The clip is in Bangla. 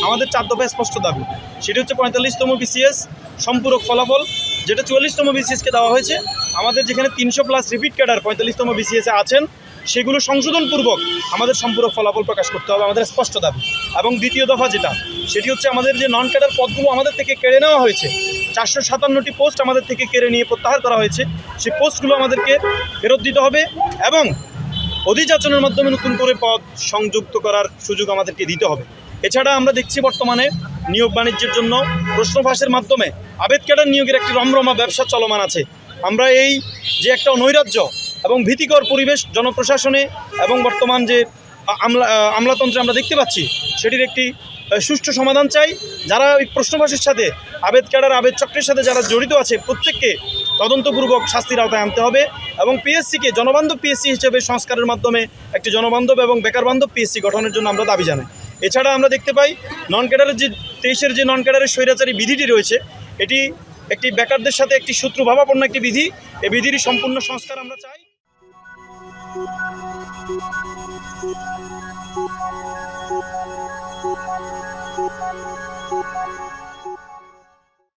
আমাদের 4 দফা স্পষ্ট দাবি। সেটি হচ্ছে 45তম বিসিএস সম্পূরক ফলাফল, যেটা 44তম বিসিএসকে দেওয়া হয়েছে। আমাদের যেখানে 300+ রিপিট ক্যাডার 45তম বিসিএসে আছেন, সেগুলো সংশোধনপূর্বক আমাদের সম্পূরক ফলাফল প্রকাশ করতে হবে, আমাদের স্পষ্ট দাবি। এবং দ্বিতীয় দফা যেটা, সেটি হচ্ছে আমাদের যে নন ক্যাডার পদগুলো আমাদের থেকে কেড়ে নেওয়া হয়েছে, 457টি পোস্ট আমাদের থেকে কেড়ে নিয়ে প্রত্যাহার করা হয়েছে, সেই পোস্টগুলো আমাদেরকে ফেরত দিতে হবে এবং অধিযাচনের মাধ্যমে নতুন করে পদ সংযুক্ত করার সুযোগ আমাদেরকে দিতে হবে। এছাড়া আমরা দেখছি বর্তমানে নিয়োগ বাণিজ্যের জন্য প্রশ্ন ফাঁসের মাধ্যমে আবেদ ক্যাডার নিয়োগের একটি রমরমা ব্যবসা চলমান আছে। আমরা এই যে একটা নৈরাজ্য এবং ভীতিকর পরিবেশ জনপ্রশাসনে এবং বর্তমান যে আমলাতন্ত্রে আমরা দেখতে পাচ্ছি, সেটির একটি সুষ্ঠু সমাধান চাই। যারা ওই প্রশ্নফাঁসের সাথে আবেদ ক্যাডার আবেদ চক্রের সাথে যারা জড়িত আছে, প্রত্যেককে তদন্তপূর্বক শাস্তির আওতায় আনতে হবে এবং পিএসসিকে জনবান্ধব পিএসসি হিসেবে সংস্কারের মাধ্যমে একটি জনবান্ধব এবং বেকারবান্ধব পিএসসি গঠনের জন্য আমরা দাবি জানাই। এছাড়া আমরা দেখতে পাই নন ক্যাডারের যে 23-এর যে নন ক্যাডারের স্বৈরাচারী বিধিটি রয়েছে, এটি একটি বেকারদের সাথে একটি শত্রুভাবাপন্ন একটি বিধি। এই বিধির সম্পূর্ণ সংস্কার আমরা চাই।